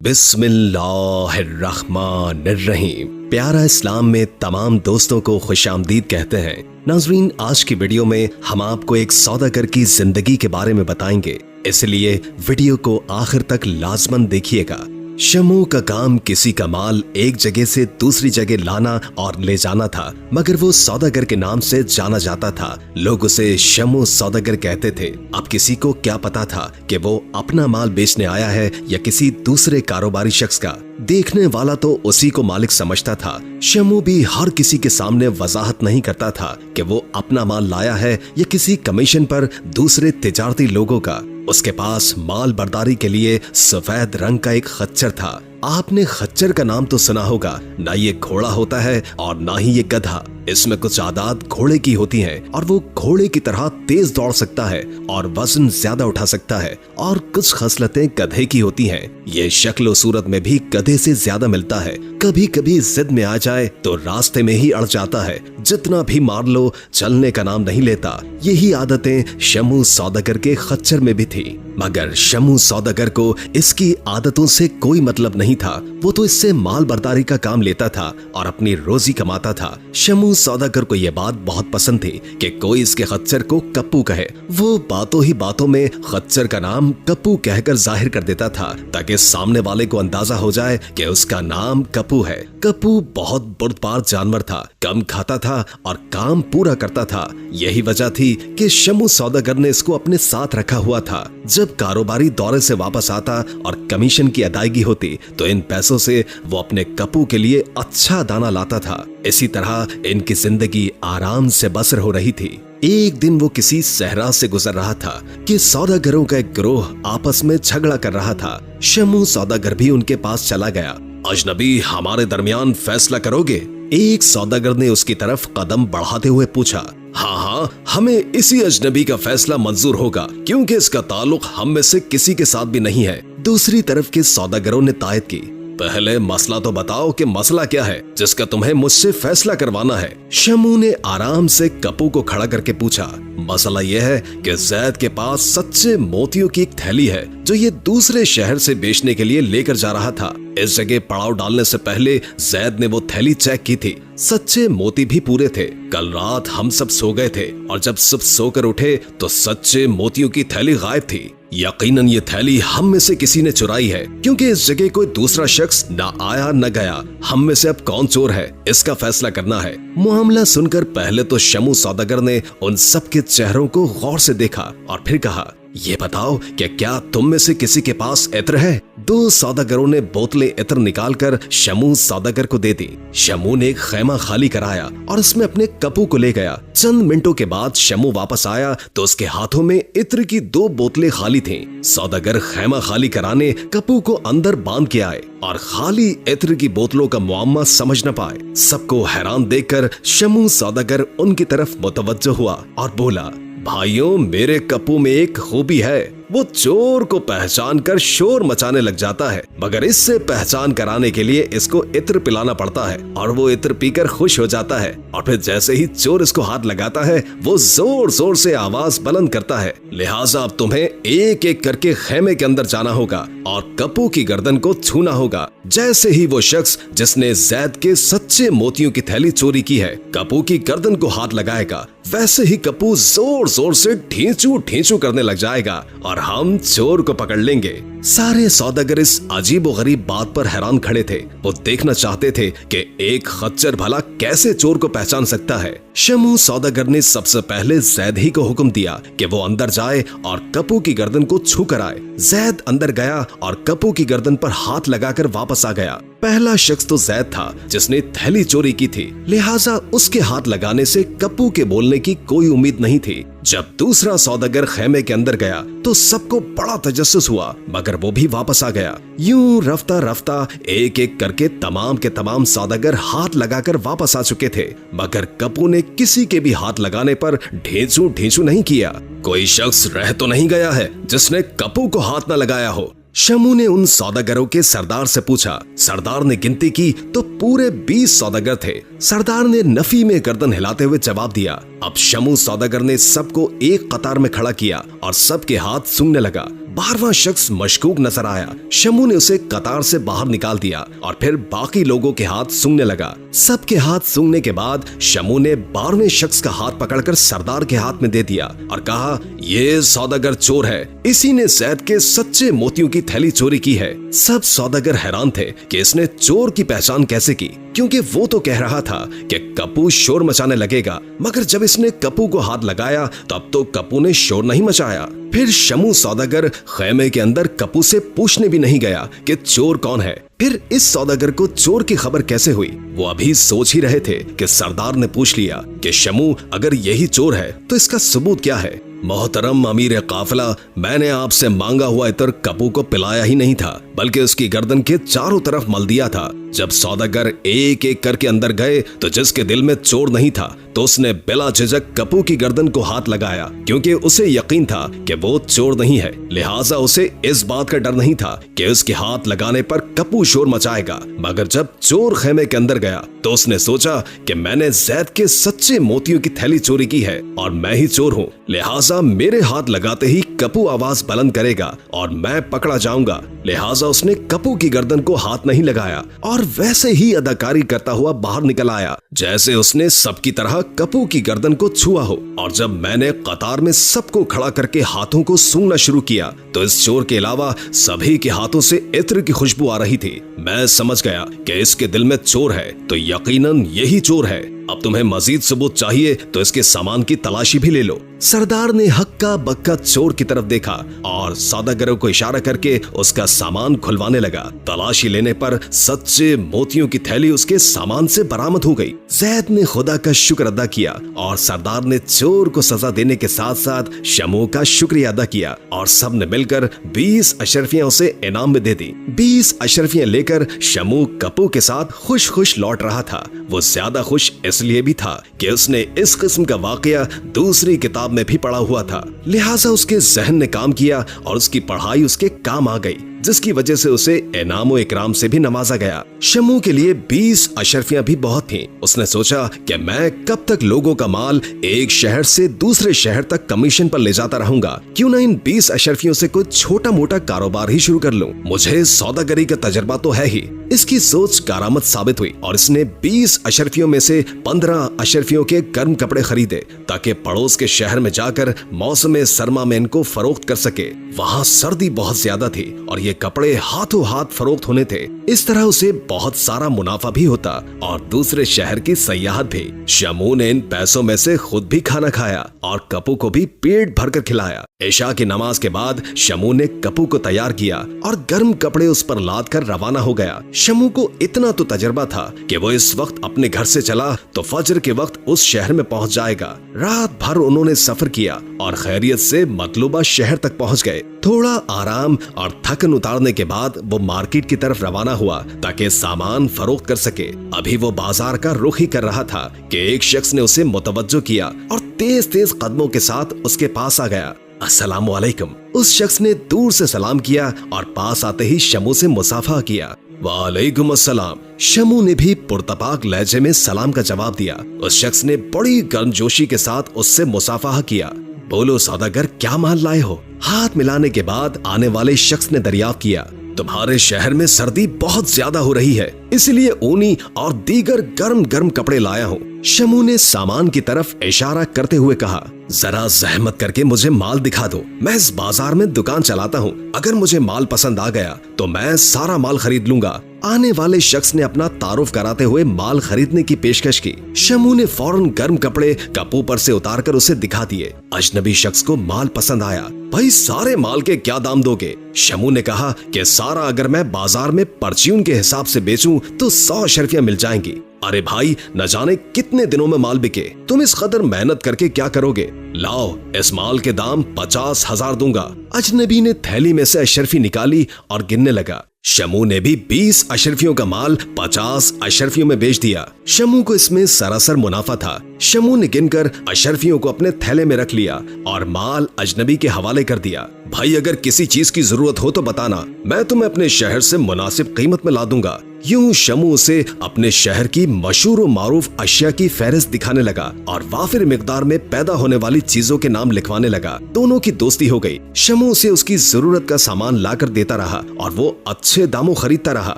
बिस्मिल्लाहिर्रहमानिर्रहीम। प्यारा इस्लाम में तमाम दोस्तों को खुशामदीद कहते हैं। नाज़रीन, आज की वीडियो में हम आपको एक सौदागर की जिंदगी के बारे में बताएंगे, इसलिए वीडियो को आखिर तक लाजमन देखिएगा। शमू का काम किसी का माल एक जगह से दूसरी जगह लाना और ले जाना था, मगर वो सौदागर के नाम से जाना जाता था। लोग उसे शमू सौदागर कहते थे। अब किसी को क्या पता था कि वो अपना माल बेचने आया है या किसी दूसरे कारोबारी शख्स का। देखने वाला तो उसी को मालिक समझता था। शमू भी हर किसी के सामने वजाहत नहीं करता था कि वो अपना माल लाया है या किसी कमीशन पर दूसरे तिजारती लोगों का। उसके पास माल बर्दारी के लिए सफेद रंग का एक खच्चर था। आपने खच्चर का नाम तो सुना होगा, ना ये घोड़ा होता है और ना ही ये गधा। इसमें कुछ आदात घोड़े की होती हैं और वो घोड़े की तरह तेज दौड़ सकता है और वजन ज्यादा उठा सकता है, और कुछ खसलतें गधे की होती हैं। ये शक्ल सूरत में भी गधे से ज्यादा मिलता है। कभी कभी जिद में आ जाए तो रास्ते में ही अड़ जाता है। जितना भी मार लो चलने का नाम नहीं लेता। यही आदतें शमू सौदागर के खच्चर में भी थी, मगर शमू सौदागर को इसकी आदतों से कोई मतलब नहीं था। वो तो इससे माल बर्दारी का काम लेता था और अपनी रोजी कमाता था। शमू सौदागर को यह बात बहुत पसंद थी कि कोई इसके खच्चर को कप्पू कहे। वो बातों ही बातों में खच्चर का नाम कप्पू कहकर जाहिर कर देता था, ताकि सामने वाले को अंदाजा हो जाए कि उसका नाम कप्पू है। कप्पू बहुत बुर्दबार जानवर था, कम खाता था और काम पूरा करता था। यही वजह थी कि शमू सौदागर ने इसको अपने साथ रखा हुआ था। जब कारोबारी दौरे से वापस आता और कमीशन की अदायगी होती तो इन पैसों से वो अपने कप्पू के लिए अच्छा दाना लाता था। इसी तरह इनकी जिंदगी आराम से बसर हो रही थी। एक दिन वो किसी सहरा से गुजर रहा था कि सौदागरों का एक गिरोह आपस में झगड़ा कर रहा था। शमू सौदागर भी उनके पास चला गया। अजनबी, हमारे दरमियान फैसला करोगे? एक सौदागर ने उसकी तरफ कदम बढ़ाते हुए पूछा। हाँ, हमें इसी अजनबी का फैसला मंजूर होगा, क्योंकि इसका ताल्लुक हम में से किसी के साथ भी नहीं है। दूसरी तरफ के सौदागरों ने तायद की। पहले मसला तो बताओ कि मसला क्या है जिसका तुम्हें मुझसे फैसला करवाना है। शमू ने आराम से कप्पू को खड़ा करके पूछा। मसला यह है कि जैद के पास सच्चे मोतियों की एक थैली है जो ये दूसरे शहर से बेचने के लिए लेकर जा रहा था। इस जगह पड़ाव डालने से पहले जैद ने वो थैली चेक की थी। सच्चे मोती भी पूरे थे। कल रात हम सब सो गए थे और जब सब सोकर उठे तो सच्चे मोतियों की थैली गायब थी। यकीनन ये थैली हम में से किसी ने चुराई है, क्योंकि इस जगह कोई दूसरा शख्स न आया न गया। हम में से अब कौन चोर है, इसका फैसला करना है। मामला सुनकर पहले तो शमू सौदागर ने उन सब के चेहरों को गौर से देखा और फिर कहा, ये बताओ कि क्या तुम में से किसी के पास इत्र है? दो सौदागरों ने बोतलें इत्र निकालकर शमू सौदागर को दे दी। शमू ने एक खैमा खाली कराया और उसमें अपने कप्पू को ले गया। चंद मिनटों के बाद शमू वापस आया तो उसके हाथों में इत्र की 2 बोतलें खाली थीं। सौदागर खैमा खाली कराने कप्पू को अंदर बांध के आए और खाली इत्र की बोतलों का मुआम्मा समझ न पाए। सबको हैरान देखकर शमू सौदागर उनकी तरफ मुतवज्जो हुआ और बोला, भाइयों, मेरे कप्पू में एक खूबी है। वो चोर को पहचान कर शोर मचाने लग जाता है, मगर इससे पहचान कराने के लिए इसको इत्र पिलाना पड़ता है और वो इत्र पीकर खुश हो जाता है। और फिर जैसे ही चोर इसको हाथ लगाता है वो जोर जोर से आवाज बुलंद करता है। लिहाजा अब तुम्हें एक एक करके खेमे के अंदर जाना होगा और कप्पू की गर्दन को छूना होगा। जैसे ही वो शख्स जिसने जैद के सच्चे मोतियों की थैली चोरी की है कप्पू की गर्दन को हाथ लगाएगा, वैसे ही कप्पू जोर जोर से ढींचू ढींचू करने लग जाएगा और हम चोर को पकड़ लेंगे। सारे सौदागर इस अजीब व गरीब बात पर हैरान खड़े थे। वो देखना चाहते थे कि एक खच्चर भला कैसे चोर को पहचान सकता है। शमू सौदागर ने सबसे पहले जैद ही को हुक्म दिया कि वो अंदर जाए और कप्पू की गर्दन को छू कर आए। जैद अंदर गया और कप्पू की गर्दन पर हाथ लगाकर वापस आ गया। पहला शख्स तो जैद था जिसने थैली चोरी की थी, लिहाजा उसके हाथ लगाने से कप्पू के बोलने की कोई उम्मीद नहीं थी। जब दूसरा सौदागर खेमे के अंदर गया तो सबको बड़ा तजस्सुस हुआ, मगर वो भी वापस आ गया। यूं रफ्ता रफ्ता एक एक करके तमाम के तमाम सौदागर हाथ लगाकर वापस आ चुके थे, मगर कप्पू ने किसी के भी हाथ लगाने पर ढेंचू ढेंचू नहीं किया। कोई शख्स रह तो नहीं गया है जिसने कप्पू को हाथ न लगाया हो। शमू ने उन सौदागरों के सरदार से पूछा। सरदार ने गिनती की तो पूरे 20 सौदागर थे। सरदार ने नफी में गर्दन हिलाते हुए जवाब दिया। अब शमू सौदागर ने सबको एक कतार में खड़ा किया और सबके हाथ सूंघने लगा। 12वां शख्स मशकूक नजर आया। शमू ने उसे कतार से बाहर निकाल दिया और फिर बाकी लोगों के हाथ सूंघने लगा। सबके हाथ सूंघने के बाद शमू ने 12वें शख्स का हाथ पकड़कर सरदार के हाथ में दे दिया और कहा, ये सौदागर चोर है, इसी ने जैद के सच्चे मोतियों की थैली चोरी की है। सब सौदागर हैरान थे कि इसने चोर की पहचान कैसे की, क्योंकि वो तो कह रहा था कि कप्पू शोर मचाने लगेगा, मगर जब इसने कप्पू को हाथ लगाया तब तो कप्पू ने शोर नहीं मचाया। फिर शमू सौदागर खैमे के अंदर कप्पू से पूछने भी नहीं गया कि चोर कौन है। फिर इस सौदागर को चोर की खबर कैसे हुई? वो अभी सोच ही रहे थे कि सरदार ने पूछ लिया कि शमू, अगर यही चोर है तो इसका सबूत क्या है? मोहतरम अमीर काफिला, मैंने आपसे मांगा हुआ इत्र कप्पू को पिलाया ही नहीं था, बल्कि उसकी गर्दन के चारों तरफ मल दिया था। जब सौदागर एक एक करके अंदर गए तो जिसके दिल में चोर नहीं था तो उसने बिला झिझक कप्पू की गर्दन को हाथ लगाया, क्योंकि उसे यकीन था कि वो चोर नहीं है। लिहाजा उसे इस बात का डर नहीं था कि उसके हाथ लगाने पर कप्पू शोर मचाएगा। मगर जब चोर खेमे के अंदर गया तो उसने सोचा कि मैंने जैद के सच्चे मोतियों की थैली चोरी की है और मैं ही चोर हूँ, लिहाजा मेरे हाथ लगाते ही कप्पू आवाज बुलंद करेगा और मैं पकड़ा जाऊंगा। लिहाजा उसने कप्पू की गर्दन को हाथ नहीं लगाया और वैसे ही अदाकारी करता हुआ बाहर निकल आया जैसे उसने सबकी तरह कप्पू की गर्दन को छुआ हो। और जब मैंने कतार में सबको खड़ा करके हाथों को सूंघना शुरू किया तो इस चोर के अलावा सभी के हाथों से इत्र की खुशबू आ रही थी। मैं समझ गया कि इसके दिल में चोर है तो यकीनन यही चोर है। अब तुम्हें मजीद सबूत चाहिए तो इसके सामान की तलाशी भी ले लो। सरदार ने हक्का बक्का चोर की तरफ देखा और सौदागरों को इशारा करके उसका सामान खुलवाने लगा। तलाशी लेने पर सच्चे मोतियों की थैली उसके सामान से बरामद हो गई। जैद ने खुदा का शुक्र अदा किया और सरदार ने चोर को सजा देने के साथ साथ शमू का शुक्रिया अदा किया और सब ने मिलकर 20 अशरफियां उसे इनाम में दे दी। 20 अशरफियां लेकर शमू कप्पू के साथ खुश खुश लौट रहा था। वो ज्यादा खुश इसलिए भी था कि उसने इस किस्म का वाकया दूसरी किताब में भी पढ़ा हुआ था, लिहाजा उसके जहन ने काम किया और उसकी पढ़ाई उसके काम आ गई, जिसकी वजह से उसे इनाम इकराम से भी नवाजा गया। शमू के लिए 20 अशरफियां भी बहुत थीं। उसने सोचा कि मैं कब तक लोगों का माल एक शहर से दूसरे शहर तक कमीशन पर ले जाता रहूंगा, क्यों ना इन 20 अशरफियों से कोई छोटा मोटा कारोबार ही शुरू कर लूं। मुझे सौदागरी का तजर्बा तो है ही। इसकी सोच कारामद साबित हुई और इसने 20 अशरफियों में से 15 अशरफियों के गर्म कपड़े खरीदे ताकि पड़ोस के शहर में जाकर मौसम सरमा में इनको फरोख्त कर सके। वहाँ सर्दी बहुत ज्यादा थी और ये कपड़े हाथों हाथ फरोख्त होने थे। इस तरह उसे बहुत सारा मुनाफा भी होता और दूसरे शहर की सयाहत भी। शमू ने इन पैसों में से खुद भी खाना खाया और कप्पू को भी पेट भरकर खिलाया। इशा की नमाज के बाद शमू ने कप्पू को तैयार किया और गर्म कपड़े उस पर लाद कर रवाना हो गया। शमू को इतना तो तजर्बा था कि वो इस वक्त अपने घर से चला तो फजर के वक्त उस शहर में पहुंच जाएगा। रात भर उन्होंने सफर किया और खैरियत से मतलूबा शहर तक पहुंच गए। थोड़ा आराम और थकन उतारने के बाद वो मार्केट की तरफ रवाना हुआ ताकि सामान फरोख्त कर सके। अभी वो बाजार का रुख ही कर रहा था कि एक शख्स ने उसे मुतवज्जो किया और तेज तेज कदमों के साथ उसके पास आ गया। अस्सलामु अलैकुम। उस शख्स ने दूर से सलाम किया और पास आते ही शमू से मुसाफा किया। वालेकुम अस्सलाम। शमू ने भी पुरतपाक लहजे में सलाम का जवाब दिया। उस शख्स ने बड़ी गर्मजोशी के साथ उससे मुसाफा किया। बोलो सौदागर, क्या माल लाए हो? हाथ मिलाने के बाद आने वाले शख्स ने दरियाफ्त किया, तुम्हारे शहर में सर्दी बहुत ज्यादा हो रही है, इसलिए ऊनी और दीगर गर्म गर्म कपड़े लाया हूँ। शमू ने सामान की तरफ इशारा करते हुए कहा, जरा जहमत करके मुझे माल दिखा दो। मैं इस बाजार में दुकान चलाता हूँ, अगर मुझे माल पसंद आ गया तो मैं सारा माल खरीद लूंगा। आने वाले शख्स ने अपना तारुफ कराते हुए माल खरीदने की पेशकश की। शमू ने फौरन गर्म कपड़े कप्पू पर से उतारकर उसे दिखा दिए। अजनबी शख्स को माल पसंद आया। भाई, सारे माल के क्या दाम दोगे? शमू ने कहा कि सारा अगर मैं बाजार में परचून के हिसाब से बेचूं तो 100 अशरफियां मिल जाएंगी। अरे भाई, न जाने कितने दिनों में माल बिके, तुम इस कदर मेहनत करके क्या करोगे? लाओ, इस माल के दाम 50,000 दूंगा। अजनबी ने थैली में से अशरफी निकाली और गिनने लगा। शमू ने भी 20 अशरफियों का माल 50 अशरफियों में बेच दिया। शमू को इसमें सरासर मुनाफा था। शमू ने गिनकर अशरफियों को अपने थैले में रख लिया और माल अजनबी के हवाले कर दिया। भाई, अगर किसी चीज की जरूरत हो तो बताना, मैं तुम्हें अपने शहर से मुनासिब कीमत में ला दूंगा। यूं शमू उसे अपने शहर की मशहूर और मारूफ अशिया की फहरिस्त दिखाने लगा और वाफिर मिकदार में पैदा होने वाली चीजों के नाम लिखवाने लगा। दोनों की दोस्ती हो गई। शमू उसे उसकी जरूरत का सामान लाकर देता रहा और वो अच्छे दामों खरीदता रहा,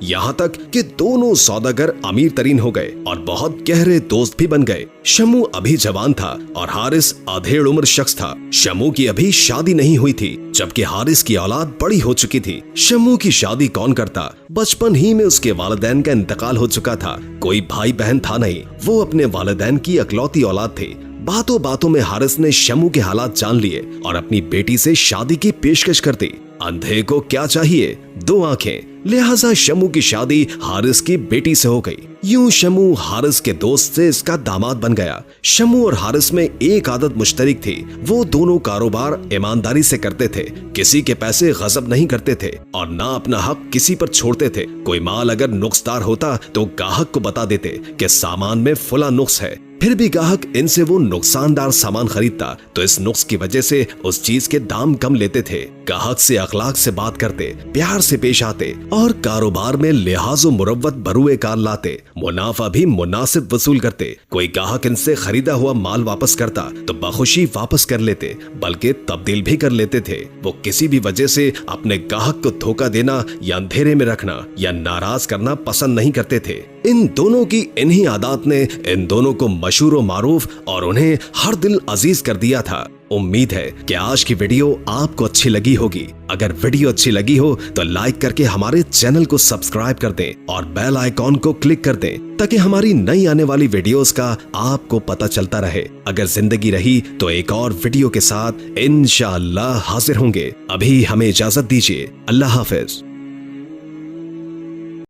यहाँ तक कि दोनों सौदागर अमीर तरीन हो गए और बहुत गहरे दोस्त भी बन गए। शमू अभी जवान था और हारिस अधेड़ उम्र शख्स था। शमू की अभी शादी नहीं हुई थी, जबकि हारिस की औलाद बड़ी हो चुकी थी। शमू की शादी कौन करता? बचपन ही में उसके वालिदैन का इंतकाल हो चुका था। कोई भाई बहन था नहीं, वो अपने वालिदैन की अकलौती औलाद थे। बातों बातों में हारिस ने शमू के हालात जान लिए और अपनी बेटी से शादी की पेशकश कर दी। अंधे को क्या चाहिए? 2 आंखें। लिहाजा शमू की शादी हारिस की बेटी से हो गई। यूं शमू हारिस के दोस्त से इसका दामाद बन गया। शमू और हारिस में एक आदत मुश्तरक थी, वो दोनों कारोबार ईमानदारी से करते थे, किसी के पैसे गजब नहीं करते थे और ना अपना हक किसी पर छोड़ते थे। कोई माल अगर नुक्सदार होता तो गाहक को बता देते कि सामान में फला नुक्स है, फिर भी गाहक इनसे वो नुकसानदार सामान खरीदता तो इस नुक्स की वजह से उस चीज के दाम कम लेते थे। गाहक से अखलाक से बात करते, प्यार से पेश आते और कारोबार में लिहाज मुरव्वत बरूए कार लाते, मुनाफा भी मुनासिब वसूल करते। कोई गाहक इनसे खरीदा हुआ माल वापस करता तो बखुशी वापस कर लेते, बल्कि तब्दील भी कर लेते थे। वो किसी भी वजह से अपने गाहक को धोखा देना या अंधेरे में रखना या नाराज करना पसंद नहीं करते थे। इन दोनों की इन्हीं आदत ने इन दोनों को मशहूर और मारूफ और उन्हें हर दिल अजीज कर दिया था। उम्मीद है कि आज की वीडियो आपको अच्छी लगी होगी। अगर वीडियो अच्छी लगी हो तो लाइक करके हमारे चैनल को सब्सक्राइब कर दें और बेल आइकॉन को क्लिक कर दें ताकि हमारी नई आने वाली वीडियोस का आपको पता चलता रहे। अगर जिंदगी रही तो एक और वीडियो के साथ इंशाअल्लाह हाजिर होंगे। अभी हमें इजाजत दीजिए। अल्लाह हाफिज।